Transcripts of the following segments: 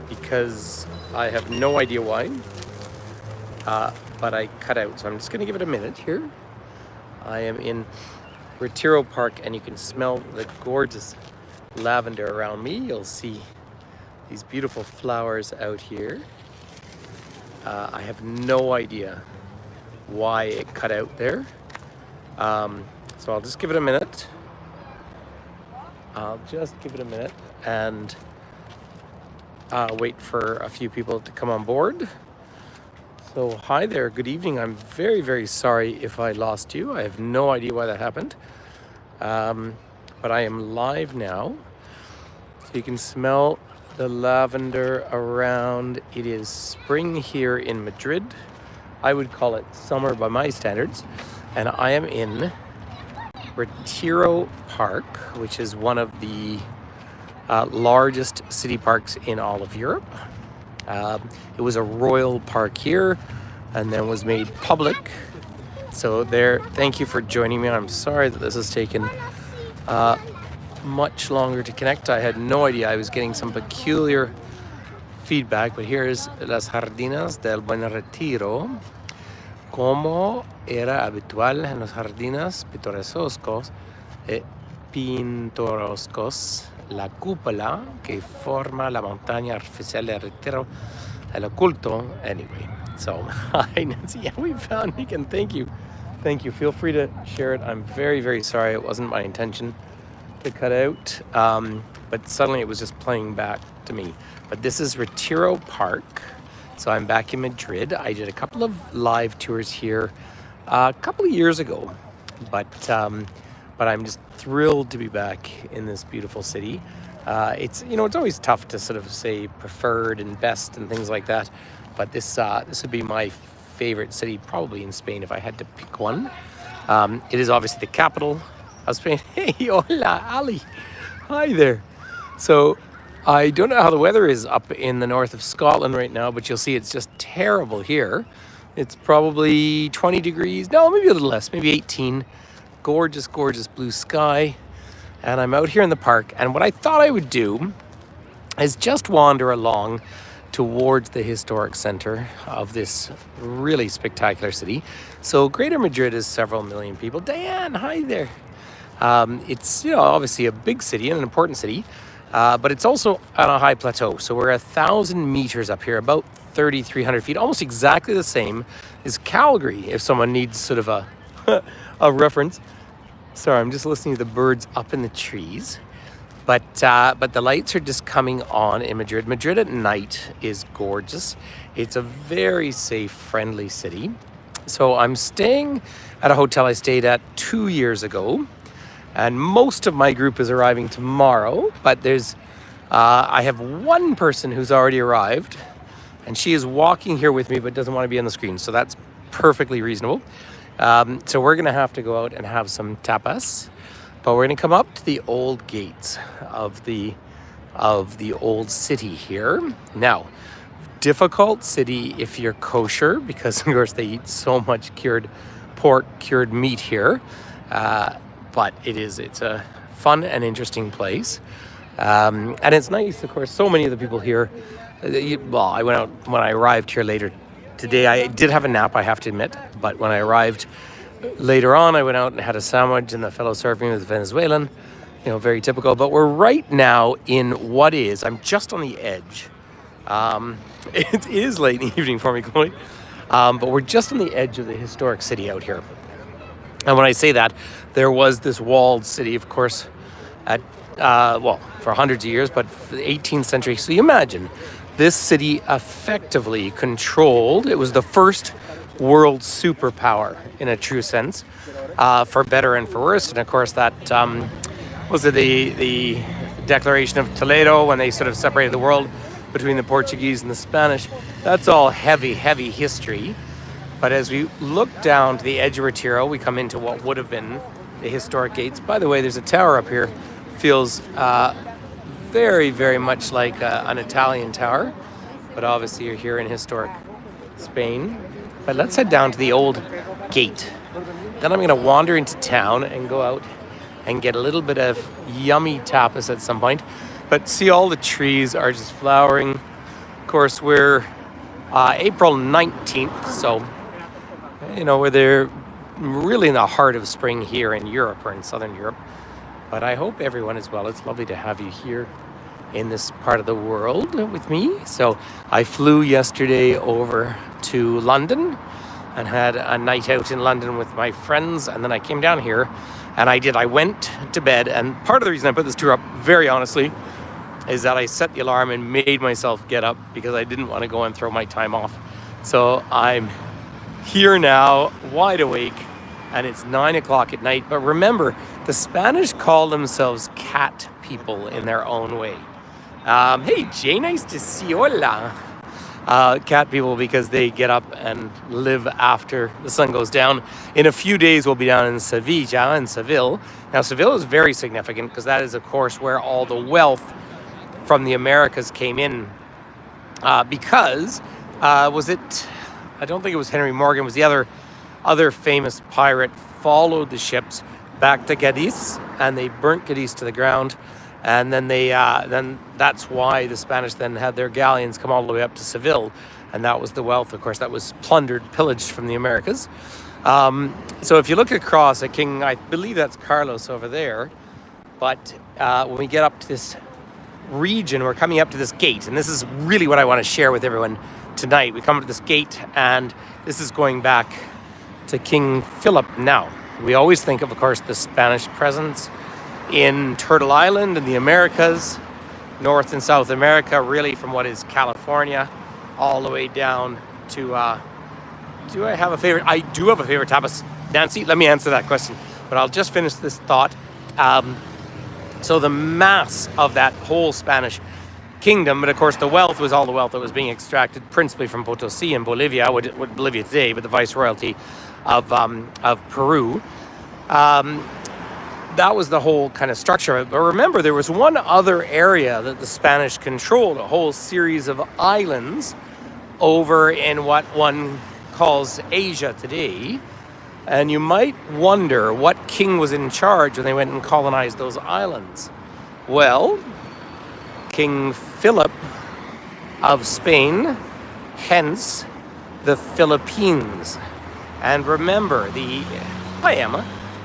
because I have no idea why, but I cut out. So I'm just going to give it a minute here. I am in Retiro Park, and you can smell the gorgeous lavender around me. You'll see these beautiful flowers out here. I have no idea why it cut out there. So I'll just give it a minute. And wait for a few people to come on board. So hi there, good evening. I'm very, very sorry if I lost you. I have no idea why that happened. But I am live now. So you can smell the lavender around. It is spring here in Madrid. I would call it summer by my standards. And I am in Retiro Park, which is one of the largest city parks in all of Europe. It was a royal park here and then was made public. So there, thank you for joining me. I'm sorry that this has taken much longer to connect. I had no idea. I was getting some peculiar feedback, but here is Las Jardinas del Buen Retiro. Como era habitual en los jardines pintorescos, la cúpula que forma la montaña artificial de Retiro el oculto. Anyway, so hi Nancy. Yeah, we found Megan. Thank you. Feel free to share it. I'm very, very sorry. It wasn't my intention to cut out, but suddenly it was just playing back to me. But this is Retiro Park. So I'm back in Madrid. I did a couple of live tours here a couple of years ago, but I'm just thrilled to be back in this beautiful city. It's always tough to sort of say preferred and best and things like that, but this would be my favorite city probably in Spain if I had to pick one. It is obviously the capital of Spain. Hey, hola, Ali. Hi there. So I don't know how the weather is up in the north of Scotland right now, but you'll see it's just terrible here. It's probably 20 degrees. No, maybe a little less, maybe 18. Gorgeous, gorgeous blue sky. And I'm out here in the park. And what I thought I would do is just wander along towards the historic center of this really spectacular city. So Greater Madrid is several million people. Diane, hi there. It's obviously a big city and an important city, but it's also on a high plateau. So we're 1,000 meters up here, about 3,300 feet, almost exactly the same as Calgary, if someone needs sort of a reference. Sorry, I'm just listening to the birds up in the trees. But the lights are just coming on in Madrid. Madrid at night is gorgeous. It's a very safe, friendly city. So I'm staying at a hotel I stayed at 2 years ago. And most of my group is arriving tomorrow. But I have one person who's already arrived. And she is walking here with me but doesn't want to be on the screen. So that's perfectly reasonable. So we're going to have to go out and have some tapas. But we're going to come up to the old gates of the old city here. Now, difficult city if you're kosher, because of course they eat so much cured pork, cured meat here. But it's a fun and interesting place. And it's nice, of course, so many of the people here. I went out when I arrived here later today. I did have a nap, I have to admit. But when I arrived later on, I went out and had a sandwich, and the fellow served me with Venezuelan, very typical. But we're right now in I'm just on the edge. It is late in the evening for me, Chloe. But we're just on the edge of the historic city out here. And when I say that, there was this walled city, of course, for hundreds of years, but the 18th century. So you imagine, this city effectively controlled, it was the first world superpower in a true sense, for better and for worse. And of course that was the Declaration of Toledo, when they sort of separated the world between the Portuguese and the Spanish. That's all heavy, heavy history. But as we look down to the edge of Retiro, we come into what would have been the historic gates. By the way, there's a tower up here. Feels very, very much like an Italian tower. But obviously you're here in historic Spain. But let's head down to the old gate. Then I'm going to wander into town and go out and get a little bit of yummy tapas at some point. But see, all the trees are just flowering. course, we're April 19th, so, we're there really in the heart of spring here in Europe or in Southern Europe. But I hope everyone is well. It's lovely to have you here in this part of the world with me. So I flew yesterday over to London and had a night out in London with my friends, and then I came down here and I went to bed. And part of the reason I put this tour up, very honestly, is that I set the alarm and made myself get up because I didn't want to go and throw my time off. So I'm here now, wide awake, and it's 9 o'clock at night. But remember, the Spanish call themselves cat people in their own way. Hey, Jay, nice to see you. Hola. Cat people, because they get up and live after the sun goes down. In a few days, we'll be down in Seville. Now, Seville is very significant because that is, of course, where all the wealth from the Americas came in. Because, I don't think it was Henry Morgan, it was the other famous pirate, followed the ships back to Cadiz, and they burnt Cadiz to the ground. And then then that's why the Spanish then had their galleons come all the way up to Seville, and that was the wealth, of course, that was plundered, pillaged from the Americas. So if you look across at King, I believe that's Carlos over there, but when we get up to this region, we're coming up to this gate, and this is really what I want to share with everyone tonight. We come up to this gate, and this is going back to King Philip. Now, we always think of course, the Spanish presence in Turtle Island and the Americas, North and South America, really from what is California all the way down to, do I have a favorite? I do have a favorite tapas. Nancy, let me answer that question, but I'll just finish this thought. So the mass of that whole Spanish kingdom, but of course the wealth was all the wealth that was being extracted principally from Potosí in Bolivia, what Bolivia today, but the viceroyalty of Peru. That was the whole kind of structure of it. But remember, there was one other area that the Spanish controlled, a whole series of islands over in what one calls Asia today. And you might wonder what king was in charge when they went and colonized those islands. Well, King Philip of Spain, hence the Philippines. And remember,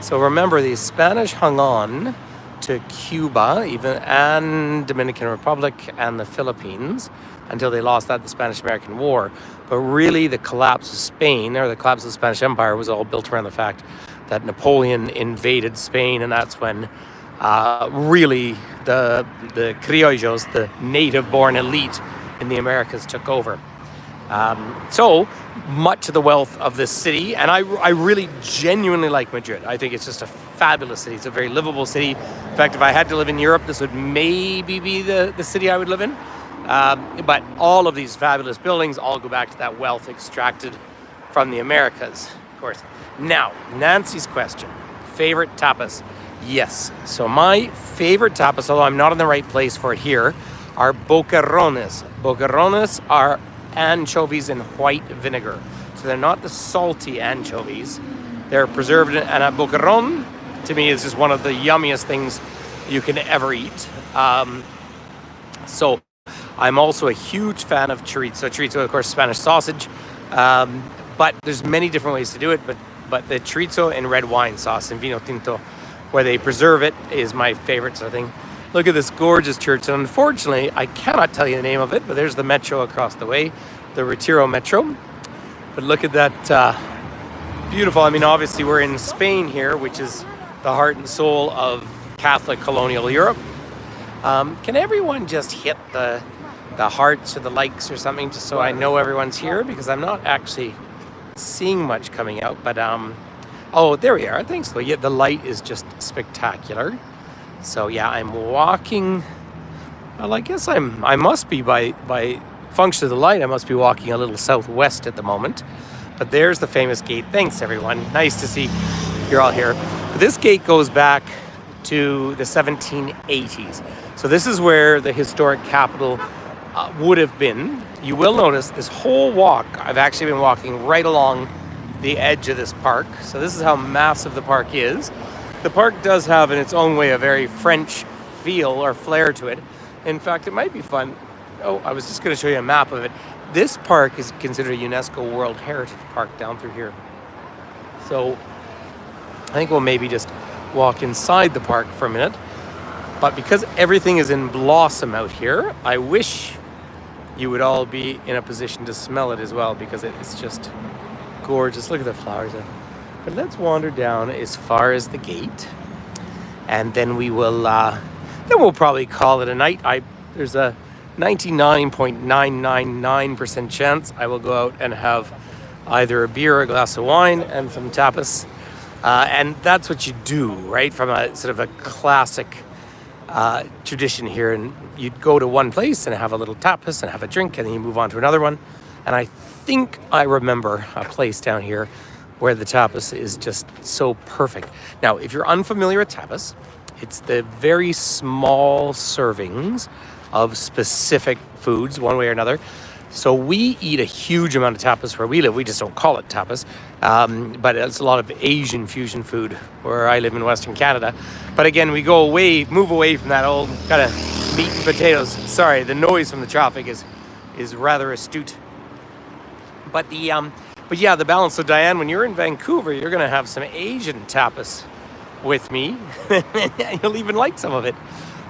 So remember, the Spanish hung on to Cuba, even, and Dominican Republic and the Philippines until they lost that in the Spanish-American War. But really, the collapse of Spain, or the collapse of the Spanish Empire, was all built around the fact that Napoleon invaded Spain, and that's when really the criollos, the native-born elite in the Americas, took over. So much of the wealth of this city, and I really genuinely like Madrid. I think it's just a fabulous city. It's a very livable city. In fact, if I had to live in Europe, this would maybe be the city I would live in. But all of these fabulous buildings all go back to that wealth extracted from the Americas, of course. Now, Nancy's question, favorite tapas? Yes. So my favorite tapas, although I'm not in the right place for it here, are boquerones. Boquerones are anchovies in white vinegar. So they're not the salty anchovies. They're preserved, and a boqueron, to me, is just one of the yummiest things you can ever eat. So I'm also a huge fan of chorizo. Chorizo, of course, Spanish sausage. But there's many different ways to do it. But the chorizo in red wine sauce, in vino tinto, where they preserve it, is my favorite sort of thing. Look at this gorgeous church, and unfortunately, I cannot tell you the name of it, but there's the metro across the way, the Retiro Metro. But look at that, beautiful. I mean, obviously, we're in Spain here, which is the heart and soul of Catholic colonial Europe. Can everyone just hit the hearts or the likes or something, just so I know everyone's here? Because I'm not actually seeing much coming out, but, oh, there we are. Thanks. Yeah, the light is just spectacular. So yeah, I'm walking, well, I guess I must be by function of the light, I must be walking a little southwest at the moment. But there's the famous gate. Thanks, everyone. Nice to see you're all here. But this gate goes back to the 1780s. So this is where the historic capital would have been. You will notice this whole walk, I've actually been walking right along the edge of this park. So this is how massive the park is. The park does have, in its own way, a very French feel or flair to it. In fact, it might be fun. Oh, I was just going to show you a map of it. This park is considered a UNESCO World Heritage Park down through here. So I think we'll maybe just walk inside the park for a minute. But because everything is in blossom out here, I wish you would all be in a position to smell it as well, because it's just gorgeous. Look at the flowers there. But let's wander down as far as the gate, and then we'll probably call it a night. There's a 99.999% chance I will go out and have either a beer or a glass of wine and some tapas. And that's what you do, right? From a sort of a classic tradition here. And you'd go to one place and have a little tapas and have a drink, and then you move on to another one. And I think I remember a place down here where the tapas is just so perfect. Now, if you're unfamiliar with tapas, it's the very small servings of specific foods, one way or another. So we eat a huge amount of tapas where we live. We just don't call it tapas, but it's a lot of Asian fusion food where I live in Western Canada. But again, we move away from that old kind of meat and potatoes. Sorry, the noise from the traffic is rather astute. But yeah, the balance. So Diane, when you're in Vancouver, you're going to have some Asian tapas with me. You'll even like some of it.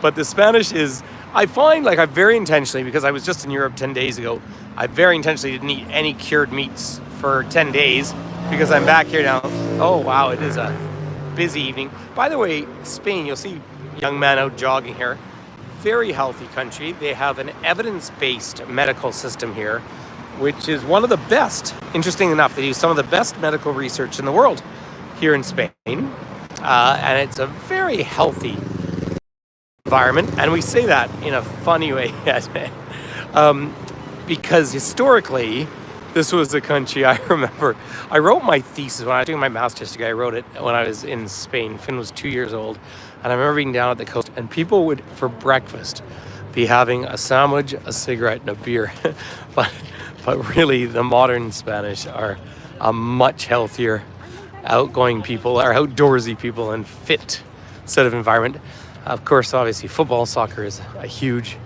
But the Spanish is, I find, like, I very intentionally, because I was just in Europe 10 days ago, I very intentionally didn't eat any cured meats for 10 days because I'm back here now. Oh, wow, it is a busy evening. By the way, Spain, you'll see young men out jogging here. Very healthy country. They have an evidence-based medical system here, which is one of the best. Interesting enough, they do some of the best medical research in the world here in Spain. And it's a very healthy environment. And we say that in a funny way, because historically, this was the country I remember. I wrote my thesis when I was doing my master's degree. I wrote it when I was in Spain. Finn was 2 years old. And I remember being down at the coast, and people would, for breakfast, be having a sandwich, a cigarette, and a beer. But really, the modern Spanish are a much healthier, outgoing people, or outdoorsy people, and fit sort of environment. Of course, obviously, football, soccer is a huge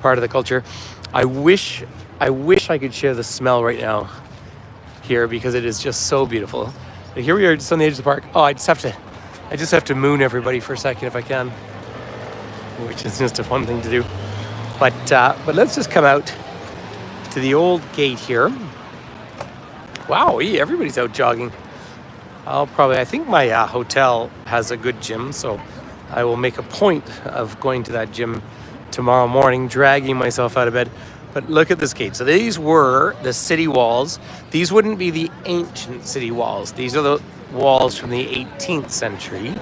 part of the culture. I wish I could share the smell right now here, because it is just so beautiful. Here we are, just on the edge of the park. Oh, I just have to moon everybody for a second if I can, which is just a fun thing to do. But let's just come out to the old gate here. Wow, everybody's out jogging. I think my hotel has a good gym, so I will make a point of going to that gym tomorrow morning, dragging myself out of bed. But look at this gate. So these were the city walls. These wouldn't be the ancient city walls. These are the walls from the 18th century,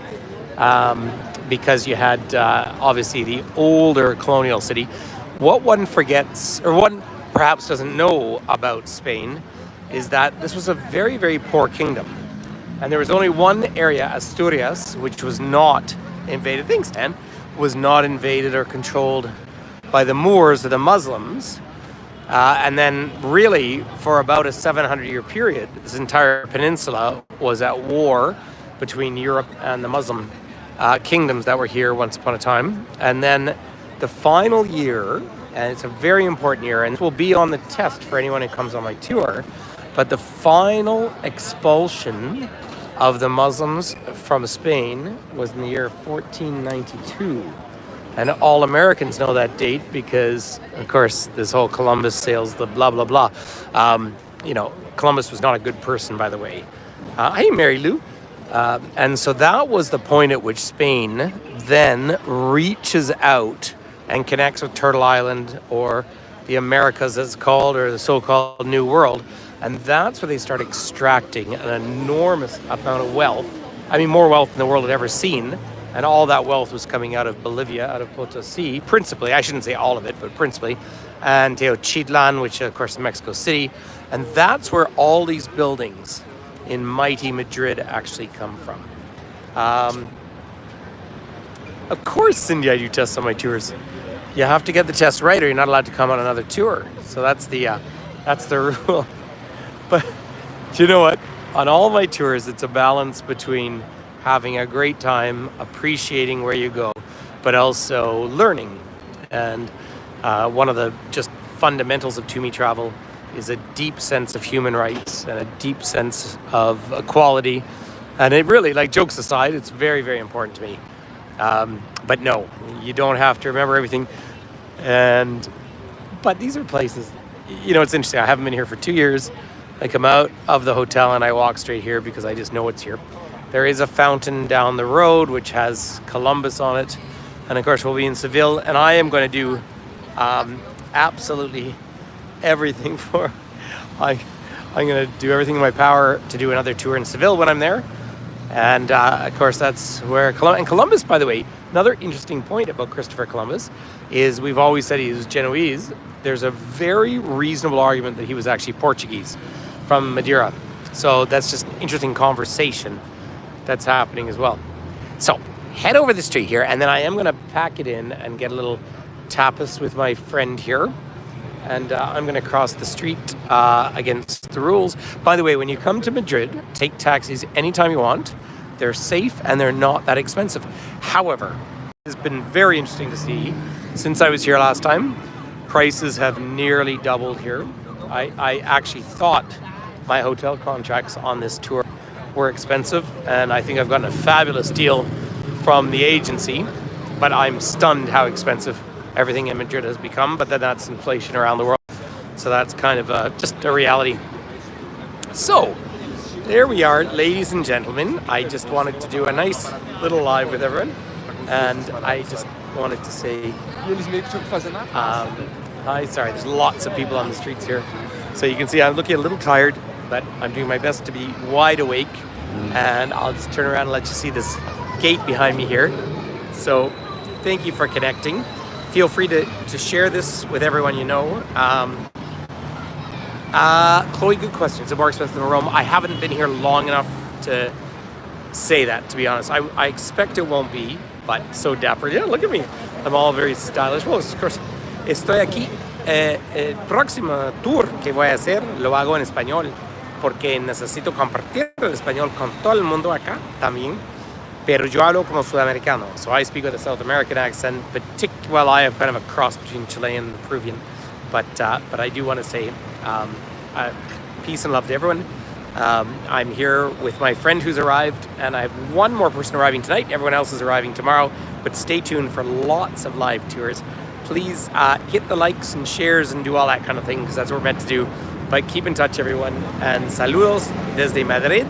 because you had obviously the older colonial city. What one forgets, or one perhaps doesn't know about Spain, is that this was a very, very poor kingdom. And there was only one area, Asturias, which was not invaded. Thanks, Dan. Was not invaded or controlled by the Moors or the Muslims. And then really, for about a 700-year period, this entire peninsula was at war between Europe and the Muslim kingdoms that were here once upon a time. And then the final year, and it's a very important year, and this will be on the test for anyone who comes on my tour, but the final expulsion of the Muslims from Spain was in the year 1492. And all Americans know that date because, of course, this whole Columbus sails the blah, blah, blah. Columbus was not a good person, by the way. Hey, Mary Lou. And so that was the point at which Spain then reaches out and connects with Turtle Island, or the Americas as it's called, or the so-called New World. And that's where they start extracting an enormous amount of wealth. I mean, more wealth than the world had ever seen. And all that wealth was coming out of Bolivia, out of Potosí, principally. I shouldn't say all of it, but principally. And Tenochtitlan, which, of course, is Mexico City. And that's where all these buildings in mighty Madrid actually come from. Of course, Cindy, I do tests on my tours. You have to get the test right, or you're not allowed to come on another tour. So that's the rule. But you know what? On all my tours, it's a balance between having a great time, appreciating where you go, but also learning. And One of the just fundamentals of To Me Travel is a deep sense of human rights and a deep sense of equality. And it really, like, jokes aside, it's very, very important to me. But no, you don't have to remember everything. But these are places, it's interesting. I haven't been here for 2 years. I come out of the hotel and I walk straight here because I just know it's here. There is a fountain down the road which has Columbus on it. And of course, we'll be in Seville. And I am going to do absolutely everything I'm going to do everything in my power to do another tour in Seville when I'm there. And of course, that's where Columbus, by the way, another interesting point about Christopher Columbus is we've always said he was Genoese. There's a very reasonable argument that he was actually Portuguese from Madeira. So that's just an interesting conversation that's happening as well. So head over the street here, and then I am going to pack it in and get a little tapas with my friend here. And I'm going to cross the street against the rules. By the way, when you come to Madrid, take taxis anytime you want. They're safe and they're not that expensive. However, it's been very interesting to see since I was here last time. Prices have nearly doubled here. I actually thought my hotel contracts on this tour were expensive, and I think I've gotten a fabulous deal from the agency, but I'm stunned how expensive everything in Madrid has become. But then that's inflation around the world, so that's kind of just a reality. So there we are, ladies and gentlemen. I just wanted to do a nice little live with everyone, and I just wanted to say hi. Sorry, there's lots of people on the streets here, so you can see I'm looking a little tired, but I'm doing my best to be wide awake. And I'll just turn around and let you see this gate behind me here. So thank you for connecting. Feel free to share this with everyone you know. Chloe, good question. Is it more expensive than Rome? I haven't been here long enough to say that, to be honest. I expect it won't be, but so dapper. Yeah, look at me. I'm all very stylish. Well, of course, estoy aquí. El próximo tour que voy a hacer lo hago en español, porque necesito compartir el español con todo el mundo acá también. Pero yo hablo como sudamericano, so I speak with a South American accent. Well, I have kind of a cross between Chilean and Peruvian, but I do want to say peace and love to everyone. I'm here with my friend who's arrived, and I have one more person arriving tonight. Everyone else is arriving tomorrow, but stay tuned for lots of live tours. Please hit the likes and shares and do all that kind of thing, because that's what we're meant to do. But keep in touch, everyone, and saludos desde Madrid.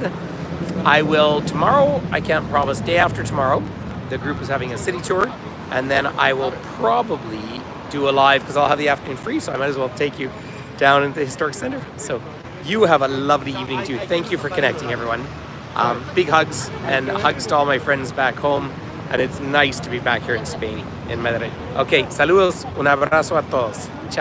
I will tomorrow, I can't promise, day after tomorrow, the group is having a city tour, and then I will probably do a live because I'll have the afternoon free, so I might as well take you down into the historic center. So you have a lovely evening too. Thank you for connecting, everyone. Big hugs, and hugs to all my friends back home, and it's nice to be back here in Spain, in Madrid. Okay, saludos, un abrazo a todos. Ciao.